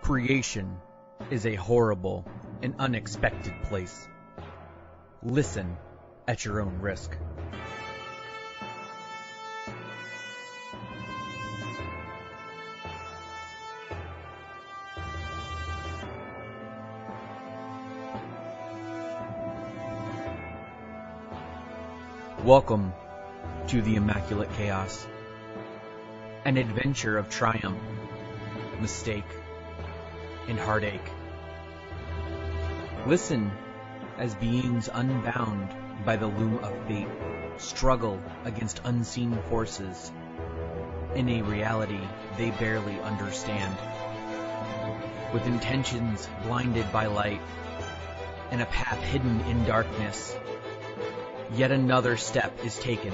Creation is a horrible and unexpected place. Listen at your own risk. Welcome to the Immaculate Chaos, an adventure of triumph, mistake, and heartache. Listen as beings unbound by the loom of fate struggle against unseen forces in a reality they barely understand. With intentions blinded by light and a path hidden in darkness, yet another step is taken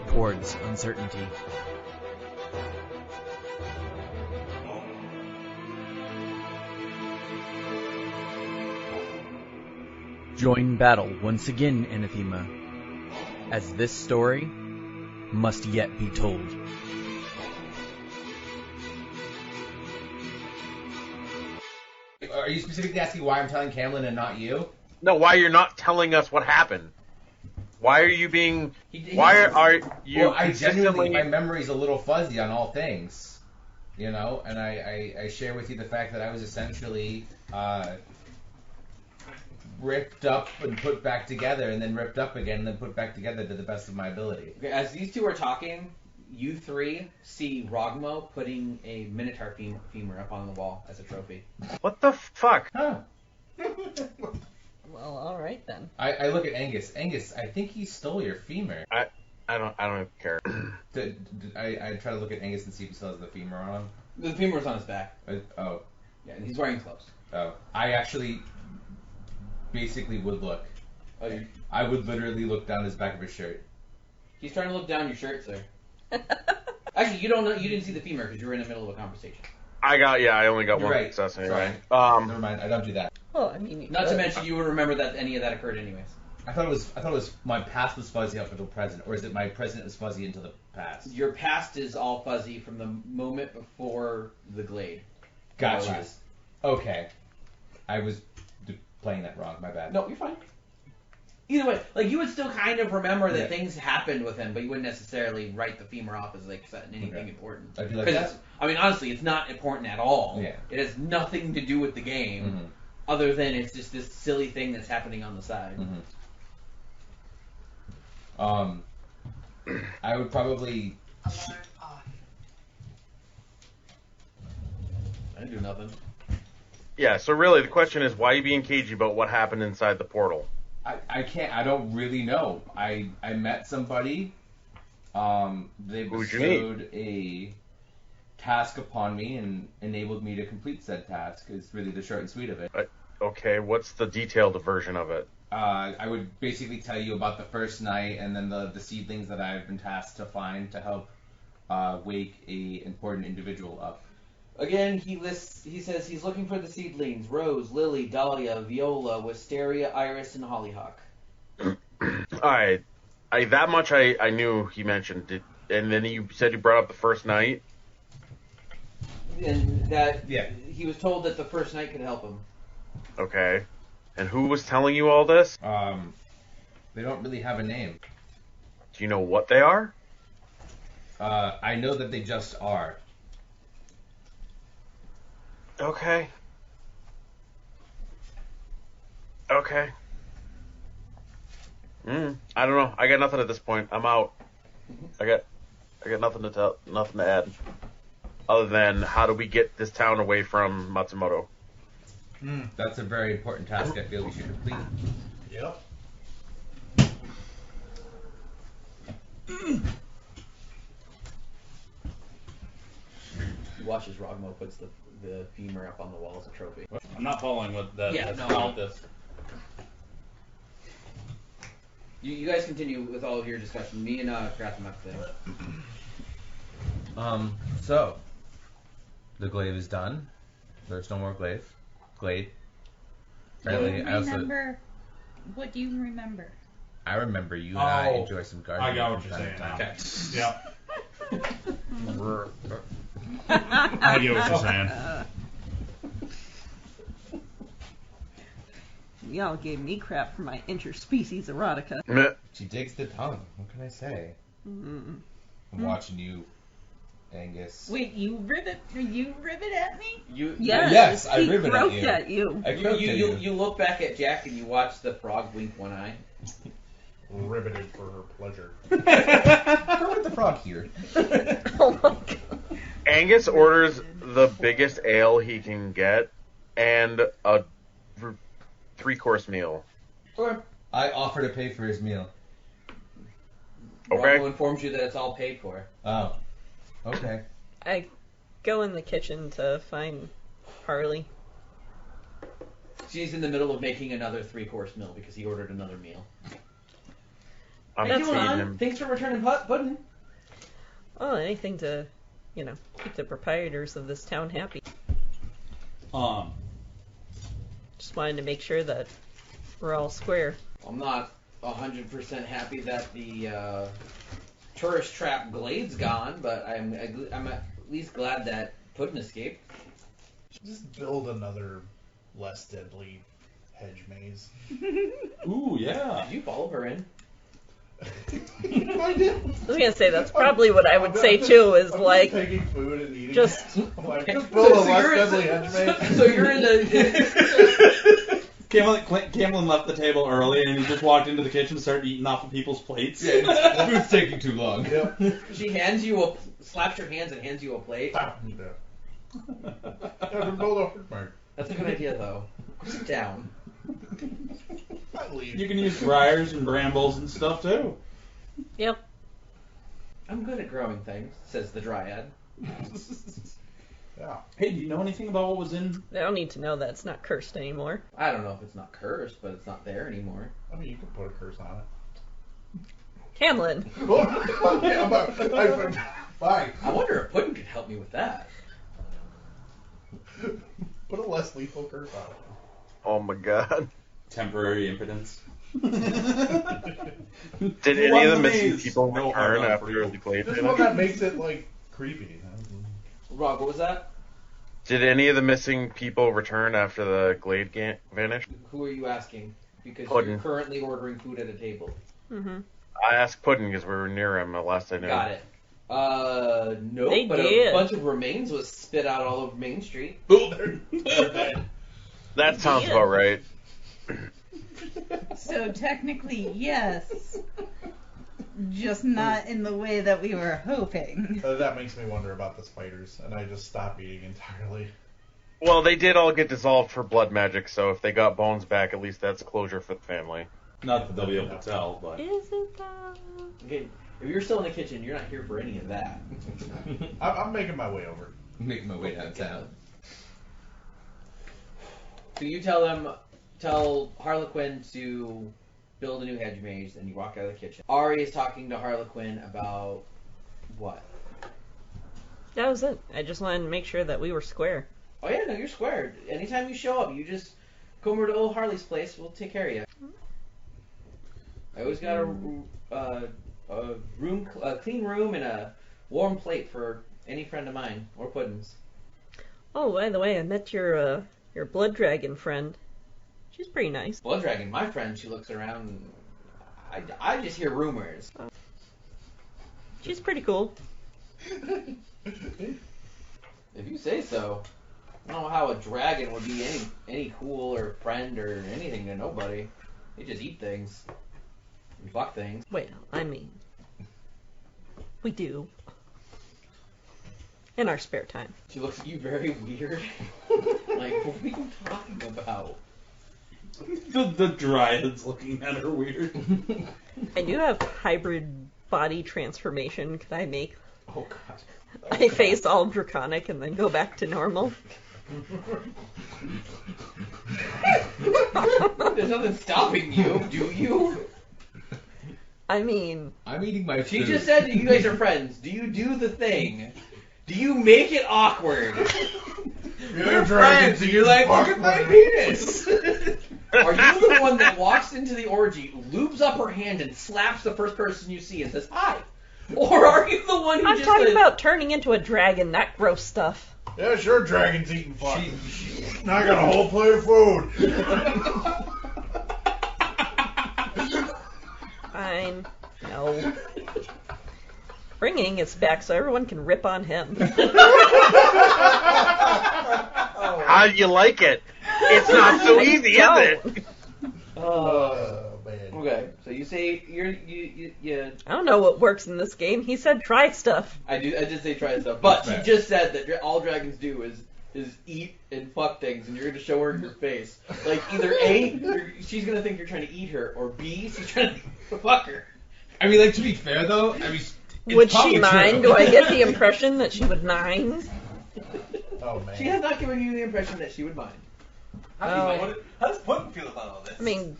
towards uncertainty. Join battle once again, Anathema, as this story must yet be told. Are you specifically asking why I'm telling Camlin and not you? No, why you're not telling us what happened? Why are you being? Why are you? Well, I genuinely, my memory's a little fuzzy on all things, you know, and I share with you the fact that I was essentially ripped up and put back together, and then ripped up again, and then put back together to the best of my ability. Okay, as these two are talking, you three see Rogmo putting a Minotaur femur up on the wall as a trophy. What the fuck? Huh. Well, alright then. I look at Angus. Angus, I think he stole your femur. I don't even care. I try to look at Angus and see if he still has the femur on him. The femur's on his back. Oh. Yeah, and he's wearing clothes. Oh. I actually basically would look. Oh, I would literally look down his back of his shirt. He's trying to look down your shirt, sir. Actually, you don't know. You didn't see the femur because you were in the middle of a conversation. I only got You're one right. success anyway. Never mind. I don't do that. Well, I mean, Not to mention, you would remember that any of that occurred anyways. I thought it was my past was fuzzy up until present, or is it my present was fuzzy until the past? Your past is all fuzzy from the moment before the glade. Got More or you. less. Okay. I was playing that wrong. My bad. No, you're fine. Either way, like you would still kind of remember that Yeah. things happened with him, but you wouldn't necessarily write the femur off as like anything Okay. important. I feel like 'Cause that. it's- I mean, honestly, it's not important at all. Yeah. It has nothing to do with the game, Mhm. other than it's just this silly thing that's happening on the side. Mhm. I would probably. I didn't do nothing. Yeah, so really the question is, why are you being cagey about what happened inside the portal? I can't. I don't really know. I met somebody. They Who'd you bestowed a task upon me and enabled me to complete said task. Is really the short and sweet of it. Okay, what's the detailed version of it? I would basically tell you about the first night and then the seedlings that I've been tasked to find to help wake a important individual up. Again, he says he's looking for the seedlings: rose, lily, dahlia, viola, wisteria, iris, and hollyhock. Alright, that much I knew he mentioned. And then you said you brought up the first night? And that Yeah. he was told that the first night could help him. Okay. And who was telling you all this? They don't really have a name. Do you know what they are? I know that they just are. Okay. Okay. I don't know. I got nothing at this point. I'm out. I got nothing to tell, nothing to add. Other than how do we get this town away from Matsumoto? That's a very important task I feel we should complete. Yep. He watches Rogmo puts the femur up on the wall as a trophy. I'm not following what that. Yeah, that's no. about this. You guys continue with all of your discussion. Me and Kratham have to So the glaive is done. There's no more glaive. Glade. Apparently, I also remember. What do you remember? I remember you and I Oh, enjoy some gardening. I got what from you're time saying to now. time. Yep. I get what you're saying. Y'all gave me crap for my interspecies erotica. Meh. She digs the tongue. What can I say? Mm. I'm watching you, Angus. Wait, you rivet at me? Yes, I he rivet croaked at you. at you. I croaked at you. You look back at Jack and you watch the frog wink one eye. Riveted for her pleasure. Kermit the Frog here. Oh my god. Angus orders the biggest ale he can get and a 3-course meal. I offer to pay for his meal. Okay. Rocco informs you that it's all paid for. Oh. Okay. I go in the kitchen to find Harley. She's in the middle of making another 3-course meal because he ordered another meal. I'm How you feeding doing, hon? him. Thanks for returning pudding. Oh, anything to, keep the proprietors of this town happy. Just wanted to make sure that we're all square. I'm not 100% happy that the tourist trap Glade's gone, but I'm at least glad that Puddin escaped. Just build another less deadly hedge maze. Ooh, yeah. Did you follow her in? I did. I was gonna say that's probably what I would say too. Is I'm like just taking food and eating. just I'm like, just build a less deadly hedge maze. So you're in the. Camlin left the table early and he just walked into the kitchen and started eating off of people's plates. Yeah, the food's taking too long. Yep. She slaps your hands and hands you a plate. Yeah, to build a hedge maze. That's a good idea, though. Sit down. I leave. You can use briars and brambles and stuff too. yep. I'm good at growing things, says the dryad. Yeah. Hey, do you know anything about what was in? They don't need to know that it's not cursed anymore. I don't know if it's not cursed, but it's not there anymore. I mean, you can put a curse on Camlin. it. Fine. I wonder if Puddin could help me with that. Put a less lethal curse on it. Oh my god. Temporary impotence. Did Who any won of the the missing maze? people No return hard on after for you. the Glade This is what that finished? makes it, like, creepy. Rob, what was that? Did any of the missing people return after the Glade vanished? Who are you asking? Because Puddin. you're currently ordering food at a table. Mm-hmm. I asked Puddin because we were near him last I knew. Got it. Nope, They but did. a bunch of remains was spit out all over Main Street. They're dead. That sounds about right. So technically, yes. Just not in the way that we were hoping. That makes me wonder about the spiders, and I just stop eating entirely. Well, they did all get dissolved for blood magic, so if they got bones back, at least that's closure for the family. Not that they'll be able to tell, but Isn't that? Okay, if you're still in the kitchen, you're not here for any of that. I'm making my way over. Making my way downtown. So you tell Harlequin to build a new hedge maze, and you walk out of the kitchen. Ari is talking to Harlequin about what? That was it. I just wanted to make sure that we were square. Oh yeah, no, you're squared. Anytime you show up, you just come over to old Harley's place. We'll take care of you. I always got a clean room, and a warm plate for any friend of mine or Puddin's. Oh, by the way, I met your blood dragon friend. She's pretty nice. Blood Dragon, my friend, she looks around. And I just hear rumors. She's pretty cool. If you say so. I don't know how a dragon would be any cool or friend or anything to nobody. They just eat things. And fuck things. Well, I mean, we do. In our spare time. She looks at you very weird. Like, what are you talking about? the Dryad's looking at her weird. I do have hybrid body transformation. Could I make Oh god. my face all draconic and then go back to normal? There's nothing stopping you, do you? I mean, I'm eating my She food. just said that you guys are friends. Do you do the thing? Do you make it awkward? We're friends, and you're like, look at my penis! Are you the one that walks into the orgy, lubes up her hand, and slaps the first person you see and says, hi? Or are you the one who I'm just talking like, about turning into a dragon, that gross stuff. Yeah, sure, dragon's eating fuck. Now I got a whole plate of food. Fine. No. Bringing it back so everyone can rip on him. How do you like it? It's not so easy, is it? Man. Okay, so you say you I don't know what works in this game. He said try stuff. I did say try stuff, but she Fair. just said that all dragons do is eat and fuck things, and you're gonna show her your face. Like either A, she's gonna think you're trying to eat her, or B, she's trying to fuck her. I mean, like, to be fair though, I mean, it's Would she probably mind? true. Do I get the impression that she would mind? Oh man. She has not given you the impression that she would mind. Oh. How does Puddin feel about all this? I mean,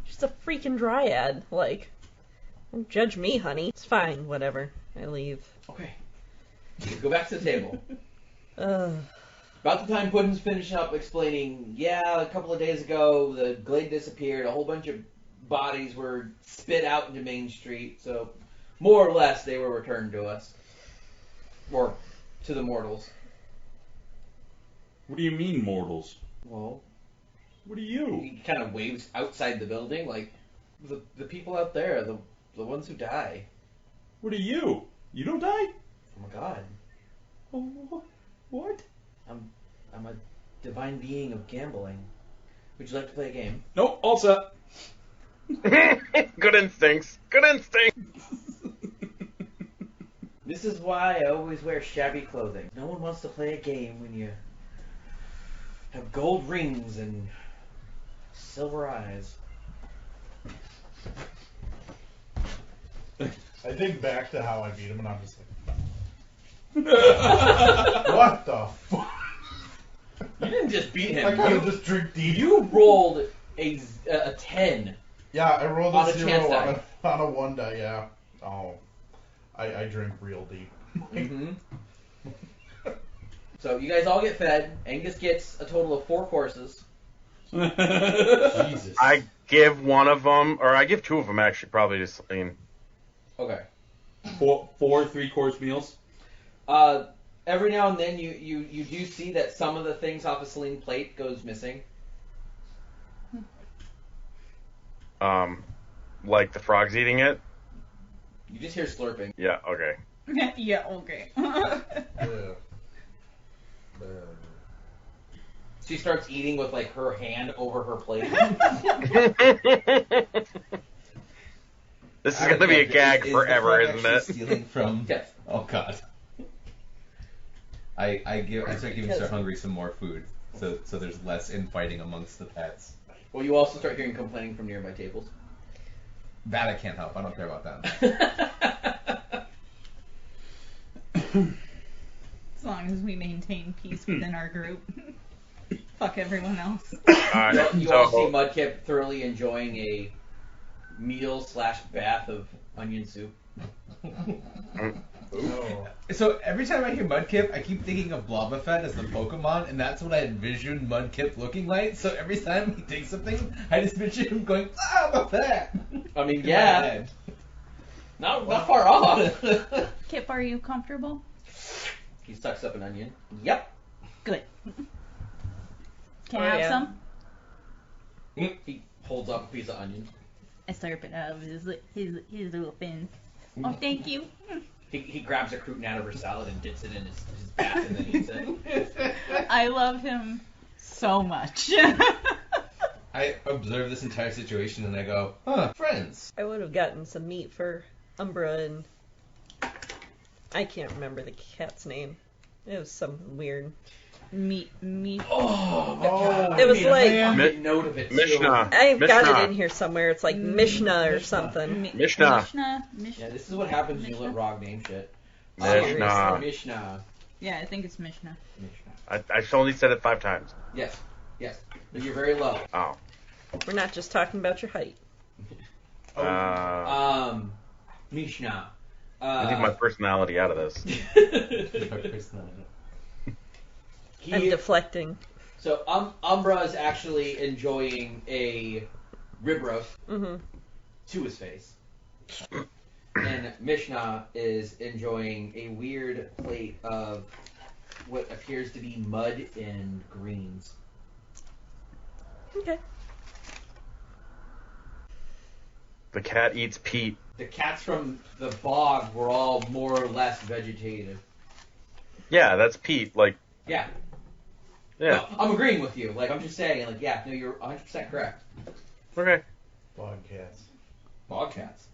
she's a freaking dryad. Like, don't judge me, honey. It's fine. Whatever. I leave. Okay, go back to the table. Ugh. About the time Puddin's finished up explaining, yeah, a couple of days ago the glade disappeared, a whole bunch of bodies were spit out into Main Street, so more or less they were returned to us. Or to the mortals. What do you mean, mortals? Well, What are you? he kind of waves outside the building, like, the people out there, the ones who die. What are you? You don't die? Oh my god. Oh, what? I'm a divine being of gambling. Would you like to play a game? Nope, all set. Good instincts. Good instincts. This is why I always wear shabby clothing. No one wants to play a game when you have gold rings and silver eyes. I think back to how I beat him, and I'm just like, what the fuck? You didn't just beat I him. kind of just drink deep. You rolled a 10. Yeah, I rolled On a a 0 chance on die. on a 1 die, yeah. Oh. I drink real deep. Mm-hmm. So you guys all get fed. Angus gets a total of 4 courses. Jesus. I give one of them, or I give two of them actually, probably to Celine. Okay. Four 3-course meals. Every now and then you do see that some of the things off of Celine's plate goes missing. Like the frogs eating it. You just hear slurping. Yeah. Okay. Yeah, okay. Yeah. She starts eating with like her hand over her plate. This is gonna be a gag Is forever, the frog isn't actually it? Stealing from. Yes. Oh god. I start giving Sir Hungry some more food, so there's less infighting amongst the pets. Well, you also start hearing complaining from nearby tables. That I can't help. I don't care about them. As long as we maintain peace within our group. Fuck everyone else. Alright, You all see so Mudkip thoroughly enjoying a meal/bath of onion soup. Oh. So every time I hear Mudkip, I keep thinking of Blobafett as the Pokemon, and that's what I envision Mudkip looking like. So every time he takes something, I just picture him going, Blobafett! I mean, in my yeah, head. not far off. Kip, are you comfortable? He sucks up an onion. Yep. Good. Can Oh, I have yeah. some? He holds up a piece of onion. I slurp it out of his little fins. Oh, thank you. He grabs a crouton out of her salad and dips it in his bath and then eats it. I love him so much. I observe this entire situation and I go, huh, friends. I would have gotten some meat for Umbra and I can't remember the cat's name. It was something weird. meat. Oh, Oh, It was I like- made a Mi- note of it too. Mishnah. I've got Mishnah. it in here somewhere. It's like Mishnah or something. Mishnah. Yeah, this is what happens when you let Rog name shit. Mishnah. Mishnah. Yeah, I think it's Mishnah. Mishnah. I only said it 5 times. Yes. But you're very low. Oh. We're not just talking about your height. Mishnah. I leave my personality out of this. I'm deflecting. So Umbra is actually enjoying a rib roast Mm-hmm. to his face. And Mishnah is enjoying a weird plate of what appears to be mud and greens. The cat eats Pete. The cats from the bog were all more or less vegetative. Yeah, that's Pete. Like, Yeah. yeah. No, I'm agreeing with you. Like, I'm just saying, like, yeah, no, you're 100% correct. Okay. Bog cats. Bog cats.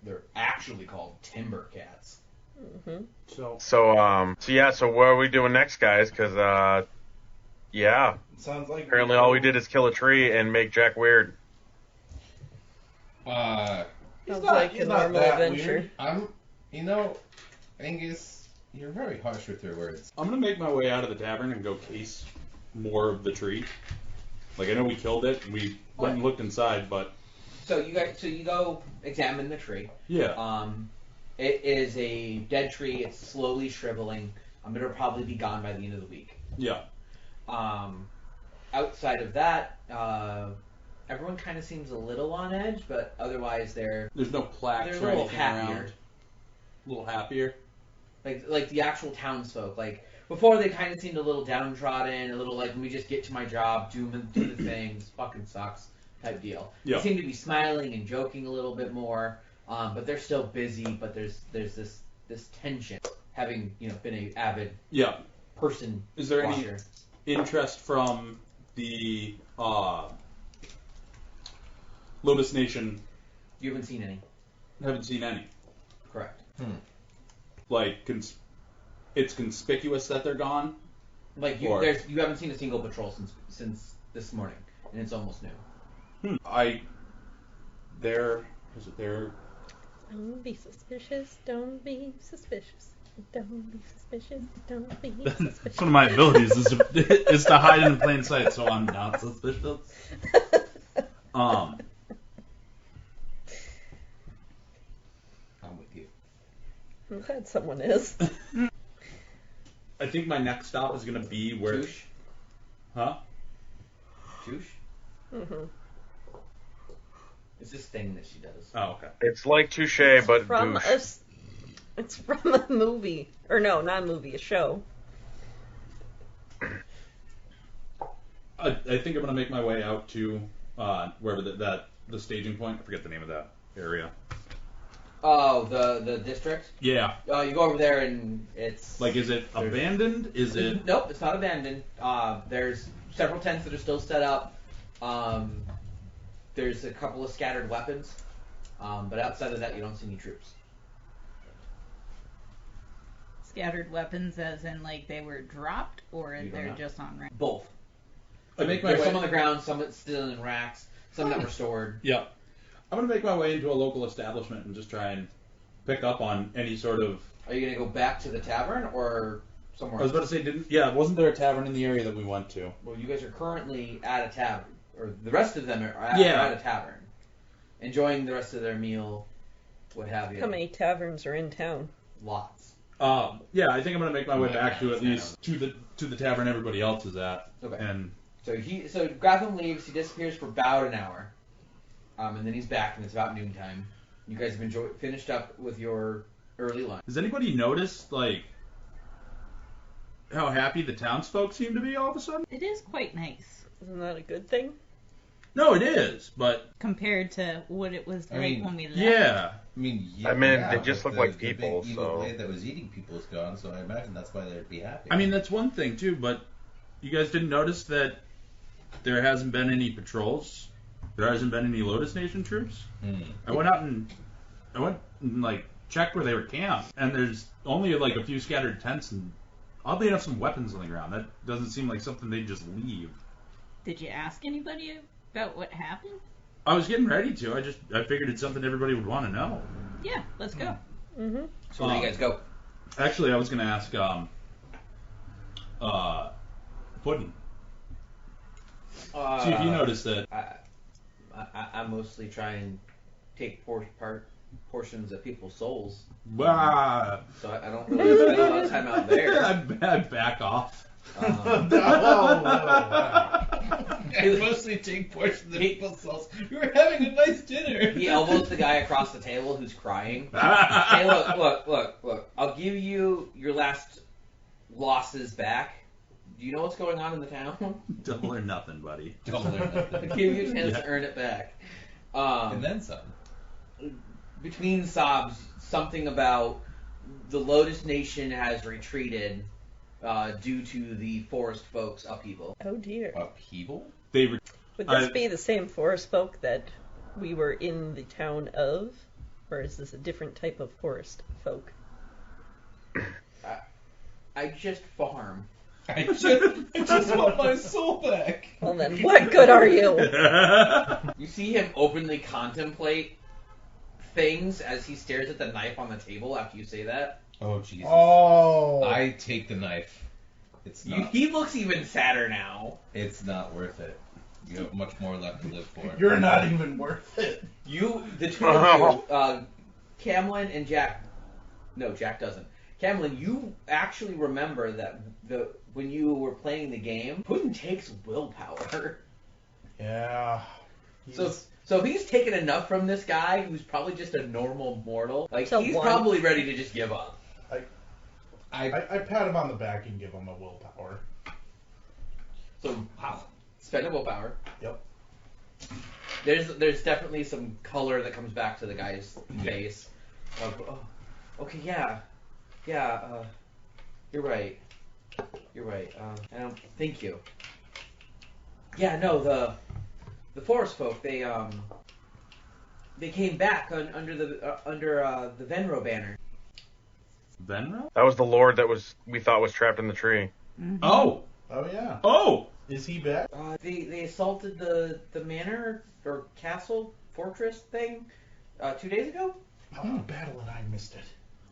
They're actually called timber cats. Hmm. So So what are we doing next, guys? Because, yeah. it sounds like Apparently all we did is kill a tree and make Jack weird. Sounds not- like he's a not normal that adventure. Angus, you're very harsh with your words. I'm gonna make my way out of the tavern and go case more of the tree. Like, I know we killed it, and we went and looked inside, but So you go examine the tree. yeah. It is a dead tree. It's slowly shriveling. It'll probably be gone by the end of the week. Yeah. Outside of that, everyone kind of seems a little on edge, but otherwise they're There's no plaques a or little anything happier. around. A little happier. Like the actual townsfolk. Like before, they kind of seemed a little downtrodden, a little like, let me just get to my job, do the things, fucking sucks type deal. Yeah. They seem to be smiling and joking a little bit more, but they're still busy. But there's this tension, having been an avid Yeah. person. Is there any watcher. interest from the Lotus Nation? You haven't seen any. Haven't seen any. Correct. Like, it's conspicuous that they're gone. Like you Or- haven't seen a single patrol since this morning, and it's almost noon. Don't be suspicious. Don't be suspicious. Don't be suspicious. Don't be That's suspicious. one of my abilities is to hide in plain sight, so I'm not suspicious. I'm with you. I'm glad someone is. I think my next stop is gonna be where. Choosh? Huh? Choosh? Hmm. It's this thing that she does. Oh, okay. It's like Touche, but From douche. it's from a movie, or no, not a movie, a show. I think I'm gonna make my way out to wherever the staging point. I forget the name of that area. Oh, the district. Yeah. You go over there and it's Like, is it There's- abandoned? Is it? Nope, it's not abandoned. There's several tents that are still set up. There's a couple of scattered weapons, but outside of that, you don't see any troops. Scattered weapons, as in like they were dropped, or You don't they're know. just on rank. Both. I make my There's way. some on the ground, some that's still in racks, some that were stored. Yeah. I'm gonna make my way into a local establishment and just try and pick up on any sort of. Are you gonna go back to the tavern or somewhere I was else? about to say, wasn't there a tavern in the area that we went to? Well, you guys are currently at a tavern, or the rest of them are at, Yeah. are at a tavern, enjoying the rest of their meal, what have you. How many taverns are in town? Lots. Yeah, I think I'm gonna make my way Yeah, back to at yeah. least to the tavern everybody else is at. Okay. And So Gratham leaves. He disappears for about an hour, and then he's back, and it's about noontime. You guys have finished up with your early lunch. has anybody noticed like how happy the townsfolk seem to be all of a sudden? It is quite nice Isn't that a good thing? No, it is, but compared to what it was like mean, when we left. yeah. They just but look like the big people, evil so- blade that was eating people is gone, so I imagine that's why they'd be happy. I mean, that's one thing too, but you guys didn't notice that there hasn't been any patrols? There hasn't been any Lotus Nation troops? I went out and like checked where they were camped, and there's only like a few scattered tents and oddly enough some weapons on the ground. That doesn't seem like something they'd just leave. Did you ask anybody about what happened? I was getting ready to. I figured it's something everybody would want to know. Yeah, let's go. Mm-hmm. So where do you guys go? Actually, I was going to ask Puddin. See if you noticed that. I mostly try and take portions of people's souls, Wow. so I don't really spend a lot of time out there. I back off. I mostly take portions of people's souls. We were having a nice dinner. He elbows the guy across the table who's crying. Hey, look. I'll give you your last losses back. Do you know what's going on in the town? Double or nothing, buddy. Double or nothing. I'll give you a chance Yeah. to earn it back. And then some. Between sobs, something about the Lotus Nation has retreated due to the forest folks' upheaval. Oh dear. Upheaval? Would this be the same forest folk that we were in the town of? Or is this a different type of forest folk? I just farm. I just want my soul back. Well then, what good are you? You see him openly contemplate things as he stares at the knife on the table after you say that. Oh, Jesus. Oh. I take the knife. It's not. He looks even sadder now. It's not worth it. You have much more left to live for. You're not even worth it. The two of you, Camlin and Jack. No, Jack doesn't. Camlin, you actually remember that when you were playing the game, Puddin takes willpower. Yeah. So he's taken enough from this guy who's probably just a normal mortal. Like, So he's one. probably ready to just give up. I pat him on the back and give him a willpower. So, wow. Spend a willpower. Yep. There's definitely some color that comes back to the guy's face. Okay, yeah, you're right. Thank you. Yeah, no, the forest folk, they came back under the Venro banner. Venro? That was the lord that we thought was trapped in the tree. Mm-hmm. Oh! Oh, yeah. Oh! Is he back? They assaulted the manor or castle fortress thing 2 days ago. I won a battle and I missed it.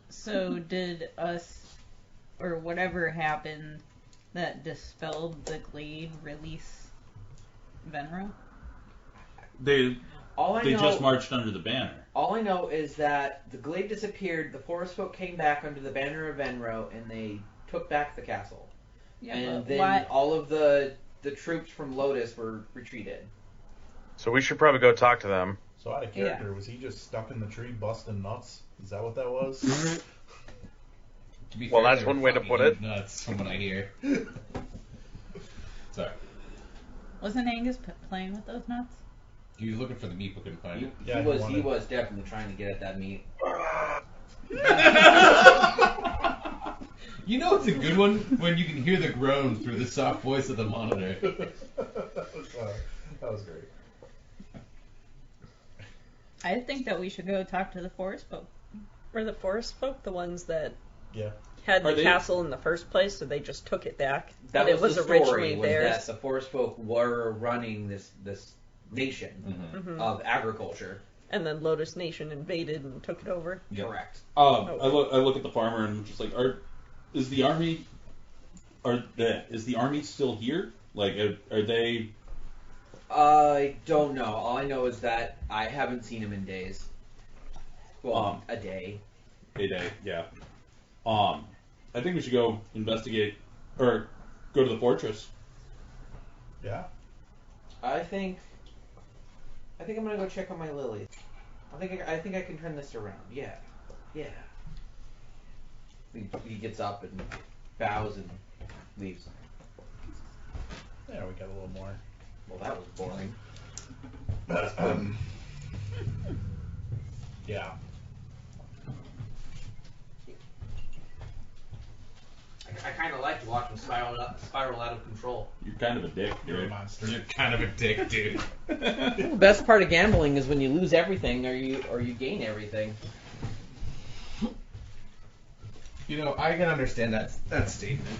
So did us, or whatever happened that dispelled the glade, release Venro? They All I they know, just marched under the banner. all I know is that the glade disappeared. The forest folk came back under the banner of Venro, and they took back the castle. Yeah, And but then why? all of the troops from Lotus were retreated. So we should probably go talk to them. So out of character, was he just stuck in the tree busting nuts? Is that what that was? To be Well, fair, that's they were one way to fucking put it. huge Nuts, from what I hear. Sorry. Wasn't Angus playing with those nuts? He was looking for the meat, but couldn't find it. Yeah, he was definitely trying to get at that meat. You know it's a good one when you can hear the groans through the soft voice of the monitor. That was great. I think that we should go talk to the forest folk. Were the forest folk the ones that Yeah. had Are the they- castle in the first place, so they just took it back? That but it was the originally story, was theirs. that the forest folk were running this nation Mhm. of agriculture. And then Lotus Nation invaded and took it over. Yep. Correct. I look at the farmer and I'm just like, is the army still here? Like, are they? I don't know. All I know is that I haven't seen him in days. Well, a day. A day, yeah. I think we should go investigate or go to the fortress. Yeah. I think I'm gonna go check on my lilies. I think I can turn this around. Yeah. He gets up and bows and leaves. Yeah, we got a little more. Well, that was boring. Yeah. I kind of like to watch him spiral out of control. You're kind of a dick, You're a dude. monster. You're kind of a dick, dude. The best part of gambling is when you lose everything or you gain everything. You know, I can understand that statement.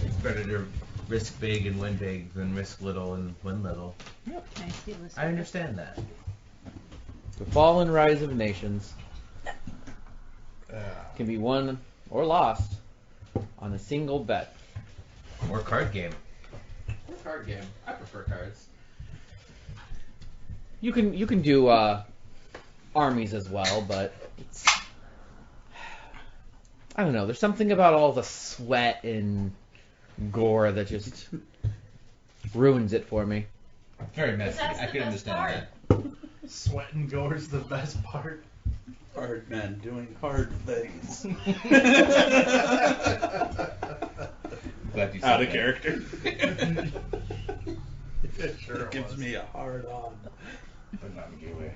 It's better to risk big and win big than risk little and win little. Can I steal this? I understand that. The fall and rise of nations can be won or lost on a single bet. Or card game. Or card game. I prefer cards. You can do armies as well, but it's, I don't know. There's something about all the sweat and gore that just ruins it for me. Very messy. that's I the can best understand part. that. Sweat and gore's the best part. Hard men doing hard things. Glad you said Out of that. character. It sure Gives was. me a hard on. But not in a gay way.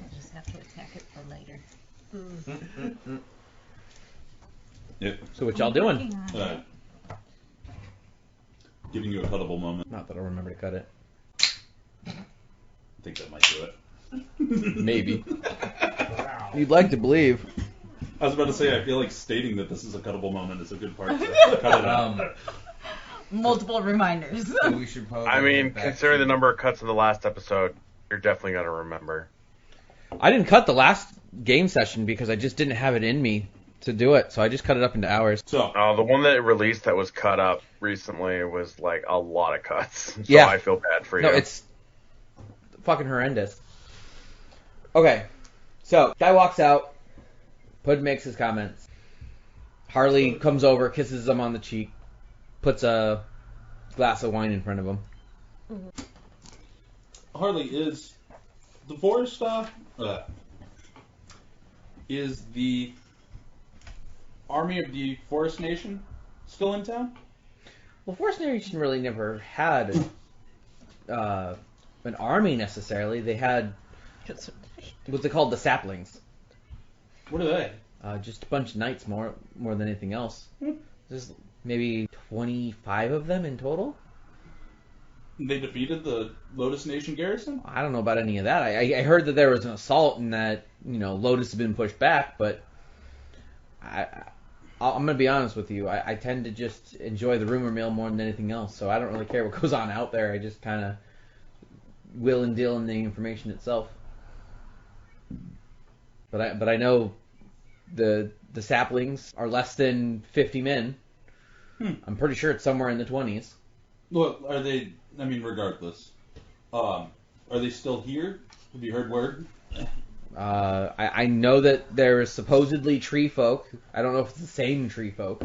I'll just have to attack it for later. Yep. So what y'all doing? Working on it. Giving you a cuttable moment. Not that I'll remember to cut it. I think that might do it. Maybe. You'd like to believe. I was about to say, I feel like stating that this is a cuttable moment is a good part to cut it out. Multiple reminders. So we should probably. I mean, get back considering to- the number of cuts in the last episode, you're definitely gonna remember. I didn't cut the last game session because I just didn't have it in me to do it, so I just cut it up into hours. So, The one that it released that was cut up recently was like a lot of cuts. So Yeah. I feel bad for you. No, it's fucking horrendous. Okay, so guy walks out. Pud makes his comments. Harley comes over, kisses him on the cheek, puts a glass of wine in front of him. Harley, is the forest, is the army of the Forest Nation still in town? Well, Forest Nation really never had an army necessarily. They had what they called the saplings. What are they? Just a bunch of knights more than anything else. There's maybe 25 of them in total. They defeated the Lotus Nation garrison? I don't know about any of that. I heard that there was an assault and that, Lotus has been pushed back, but I'm going to be honest with you. I tend to just enjoy the rumor mill more than anything else, so I don't really care what goes on out there. I just kind of will and deal in the information itself. But I know the saplings are less than 50 men. I'm pretty sure it's somewhere in the 20s. Look, are they, regardless, are they still here? Have you heard word? I know that there is supposedly tree folk. I don't know if it's the same tree folk,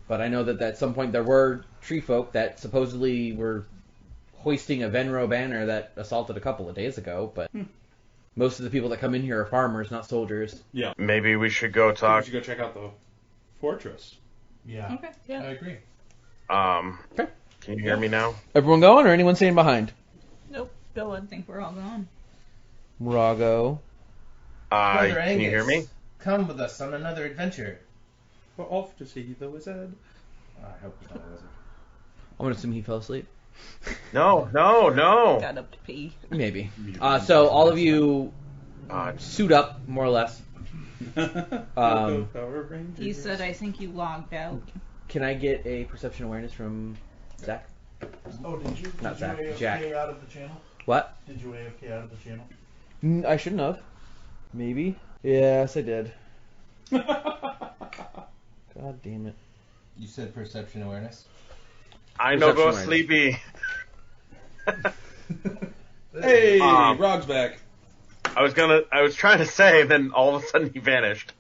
but I know that at some point there were tree folk that supposedly were hoisting a Venro banner that assaulted a couple of days ago, but most of the people that come in here are farmers, not soldiers. Yeah. Maybe we should go We talk. should go check out the fortress. Yeah. Okay. I agree. Okay. Can you hear me now? Everyone going, or anyone staying behind? Nope, go I on. think we're all gone. Rago. Brother Can you hear Angus, me? Come with us on another adventure. We're off to see the wizard. I hope he's not a wizard. I'm gonna assume he fell asleep. No. Got up to pee. Maybe. So all of you suit up, more or less. Power Rangers. You said I think you logged out. Can I get a perception awareness from Zach? Oh, did you? Not Did you Zach, AFK Jack. out of the channel? What? Did you AFK out of the channel? I shouldn't have. Maybe. Yes, I did. God damn it. You said perception awareness? I know go Perception sleepy. Hey, Um, Rog's back. I was trying to say, then all of a sudden he vanished.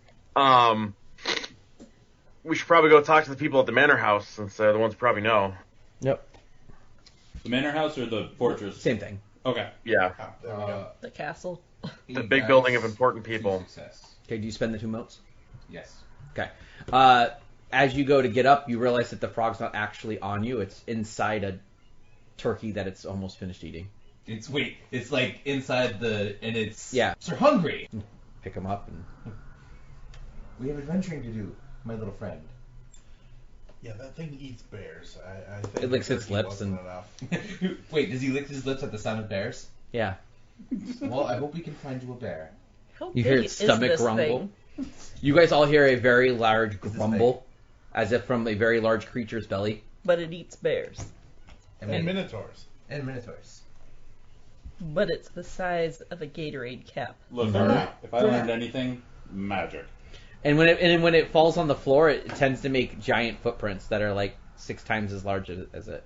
We should probably go talk to the people at the manor house, since they're the ones who probably know. Yep. The manor house or the fortress? Same thing. Okay. Yeah, Ah, there we go. The castle. the big building of important people. Success. Okay, do you spend the 2 motes? Yes. Okay. As you go to get up, you realize that the frog's not actually on you. It's inside a turkey that it's almost finished eating. It's like inside and it's Yeah. Sir Hungry. Pick him up and We have adventuring to do, my little friend. Yeah, that thing eats bears. I think It licks its turkey lips wasn't and- enough. Wait, does he lick his lips at the sound of bears? yeah. Well, I hope we can find you a bear. How You hear big its is stomach this grumble. thing? You guys all hear a very large this grumble, as if from a very large creature's belly. But it eats bears. And And minotaurs. minotaurs. But it's the size of a Gatorade cap. Look, Mhm. alright, if I learned anything, magic. And when it falls on the floor, it tends to make giant footprints that are like 6 times as large as it.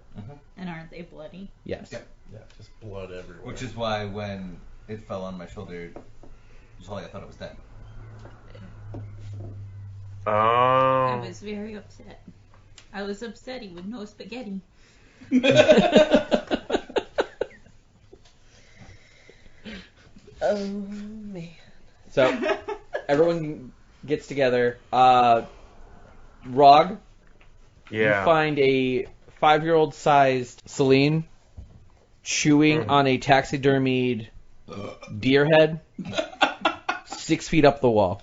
And aren't they bloody? Yes. Yep. Yeah, just blood everywhere. Which is why when it fell on my shoulder, I thought it was dead. I Oh. was very upset. I was upset he would no spaghetti. Oh man. So everyone gets together. Rog, Yeah. you find a 5-year-old sized Celine chewing Mhm. on a taxidermied deer head, 6 feet up the wall.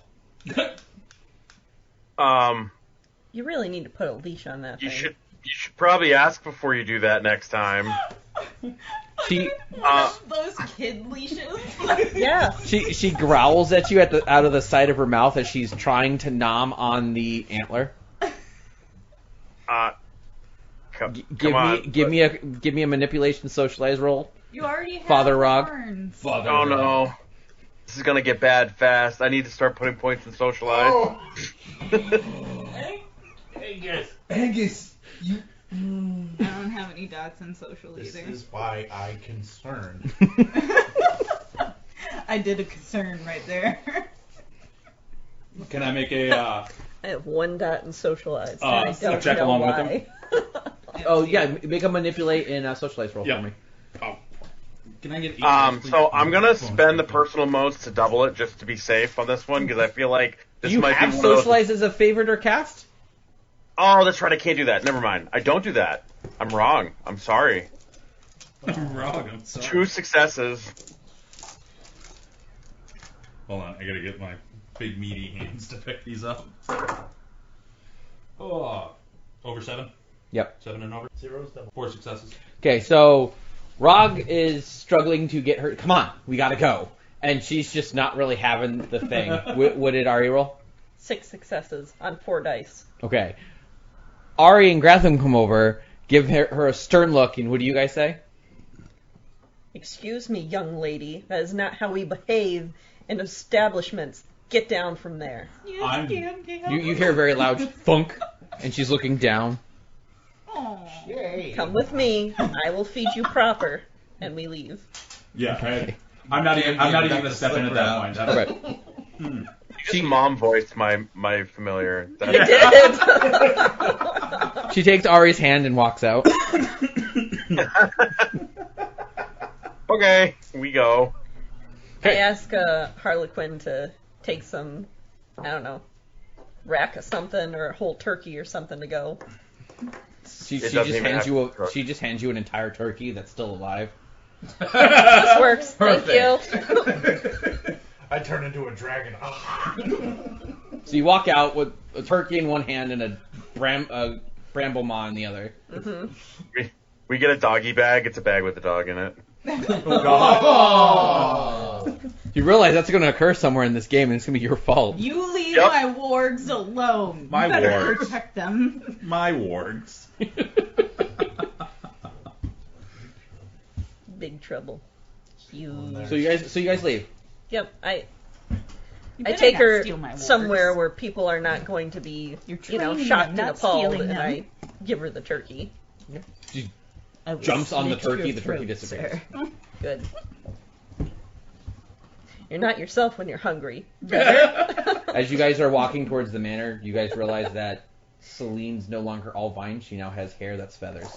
You really need to put a leash on that You thing. should probably ask before you do that next time. She Those kid leashes. Yeah. she growls at you out of the side of her mouth as she's trying to nom on the antler. Come on. Give me a manipulation socialize roll. You already have Father Rog. horns. Oh no. This is gonna get bad fast. I need to start putting points in socialize. Oh. Angus, you. I don't have any dots in social This either. is why I concerned. I did a concern right there. Can I make a? I have 1 dot in socialize. and I don't check know along with why. Oh yeah, make a manipulate and socialize roll Yeah. for me. Oh. Can I get? 8 please? So I'm gonna spend the personal modes to double it just to be safe on this one because I feel like Do this you might have be one of those. socialize as a favorite or cast? Oh, that's right. I can't do that. Never mind. I don't do that. I'm wrong. I'm sorry. I'm wrong. I'm sorry. 2 successes. Hold on, I gotta get my big meaty hands to pick these up. Oh, over 7. Yep. 7 and over. 0's double. 4 successes. Okay, so Rog is struggling to get her. Come on, we gotta go. And she's just not really having the thing. What did Ari roll? 6 successes on 4 dice. Okay. Ari and Gratham come over, give her a stern look, and what do you guys say? Excuse me, young lady. That is not how we behave in establishments. Get down from there. I'm- You hear a very loud thunk, and she's looking down. Aw. Come with me. I will feed you proper. And we leave. Yeah, I'm not even gonna step in at that point. All right. She mom voiced my familiar. I did. She takes Ari's hand and walks out. Okay, we go. I ask Harlequin to take some, I don't know, rack of something or a whole turkey or something to go. She It just doesn't even hands have you to cook. she just hands you an entire turkey that's still alive. This works. Thank you. I turn into a dragon. So you walk out with a turkey in one hand and a bramble maw in the other. Mm-hmm. We get a doggy bag. It's a bag with a dog in it. Oh. You realize that's going to occur somewhere in this game, and it's going to be your fault. You leave Yep. my wargs alone. My you better wargs. protect them. My wargs. Big trouble. Huge. So you guys leave. Yep. I You I better take not her steal my wargs. somewhere where people are not going to be, You're shocked training them, and not appalled, stealing and them. I give her the turkey. She I will jumps on the slit your turkey, the turkey throat, disappears. sir. Good. You're not yourself when you're hungry. As you guys are walking towards the manor, you guys realize that Celine's no longer all vine. She now has hair that's feathers.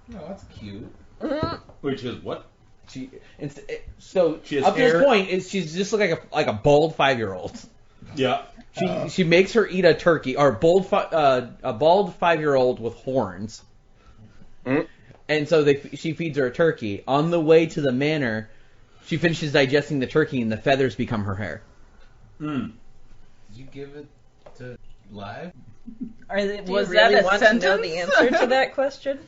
No, that's cute. Which is what? So She has up to hair. this point, she's just like a bald 5-year-old. Yeah. She makes her eat a turkey or a bald 5-year-old with horns, and so she feeds her a turkey. On the way to the manor, she finishes digesting the turkey, and the feathers become her hair. Did you give it to live? Do Was you that really a want sentence? to know the answer to that question?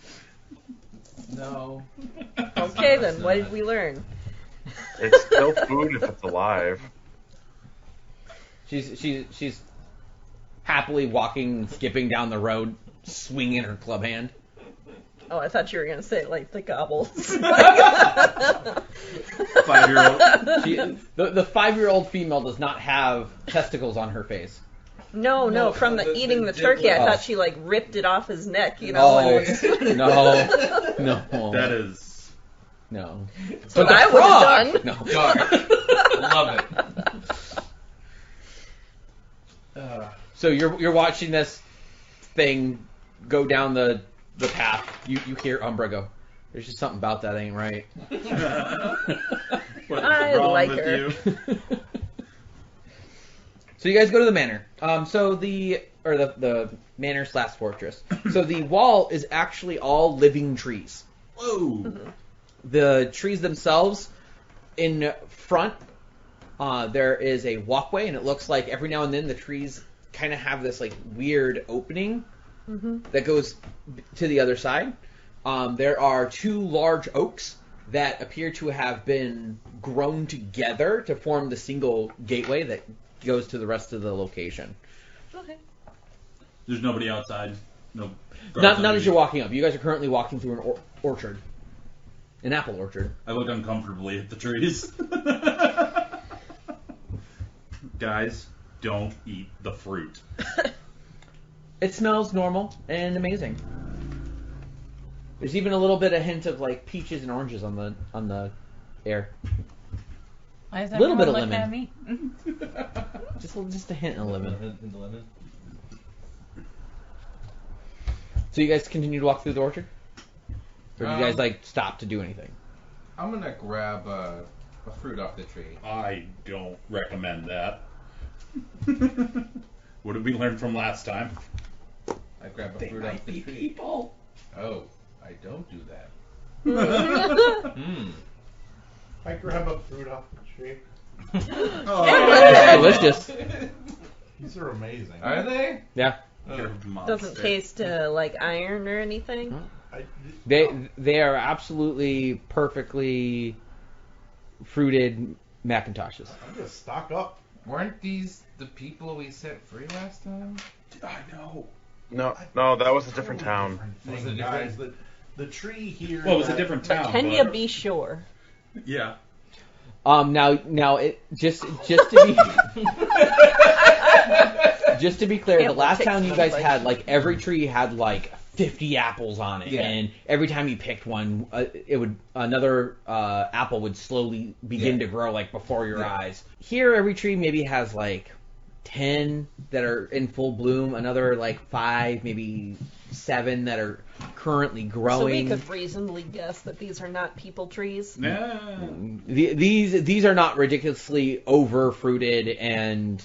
No. Okay, then. What did we learn? It's still food if it's alive. She's happily walking and skipping down the road, swinging her club hand. Oh, I thought you were gonna say like the gobbles. 5-year-old. The 5-year-old female does not have testicles on her face. No, from the eating the turkey, I thought she like ripped it off his neck, and No, was- no. That is. No. That's what I would have done. No. Dark. Love it. So you're watching this thing go down the path. You hear Umbra go, "There's just something about that ain't right." What's I wrong like with her. you? So you guys go to the manor. So the manor / fortress. So the wall is actually all living trees. Whoa. The trees themselves in front, there is a walkway, and it looks like every now and then the trees kind of have this like weird opening that goes to the other side. There are 2 large oaks that appear to have been grown together to form the single gateway that goes to the rest of the location. Okay. There's nobody outside. No. Not as you're walking up. You guys are currently walking through an orchard. An apple orchard. I look uncomfortably at the trees. Guys, don't eat the fruit. It smells normal and amazing. There's even a little bit of hint of like peaches and oranges on the air. Why is Little bit of everyone lemon. looking at me? Just a hint of lemon. Hint of lemon. So you guys continue to walk through the orchard? Or do you guys like stop to do anything? I'm gonna grab a fruit off the tree. I don't recommend that. What did we learn from last time? I grab a fruit off the tree. People. Oh, I don't do that. I grab a fruit off the tree. Delicious. These are amazing. Are they? Yeah. Doesn't taste like iron or anything. They are absolutely perfectly fruited Macintoshes. I'm just stock up. Weren't these the people we set free last time? I know. No, that was a different town. Was it Guys, the tree here. Well, it was a different town. Can you be sure? Yeah. Now it just to be just to be clear, the last town you guys had, like every tree had like 50 apples on it, and every time you picked one, another apple would slowly begin to grow like before your eyes. Here, every tree maybe has like 10 that are in full bloom, another like 5, maybe 7 that are currently growing. So we could reasonably guess that these are not people trees. Nah. These are not ridiculously over fruited and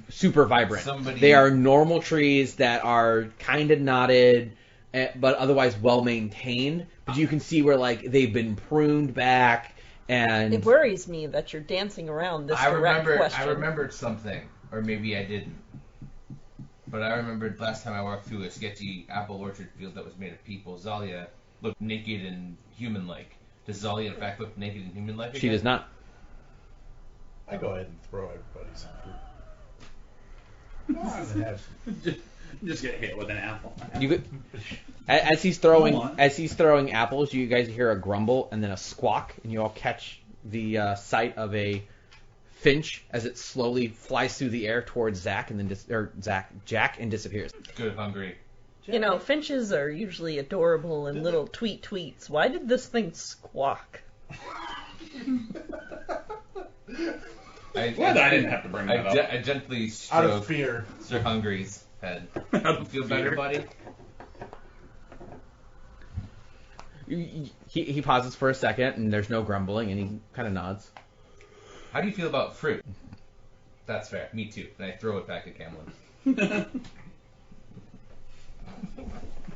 super vibrant. They are normal trees that are kind of knotted, but otherwise well maintained. But you can see where like they've been pruned back, and It worries me that you're dancing around this direct question. I remembered something, or maybe I didn't. But I remembered last time I walked through a sketchy apple orchard field that was made of people. Zalia looked naked and human-like. Does Zalia in fact look naked and human-like? she does not. I go ahead and throw everybody some fruit. Just get hit with an apple. You could, as he's throwing apples, you guys hear a grumble and then a squawk, and you all catch the sight of a finch as it slowly flies through the air towards Jack and then disappears. Good hungry. You know, finches are usually adorable and little tweets. Why did this thing squawk? I didn't have to bring that up. I gently Out of stroke fear. Sir Hungry's head. Out of Feel fear. better, buddy? He pauses for a second, and there's no grumbling, and he kind of nods. How do you feel about fruit? That's fair. Me too. And I throw it back at Camlin.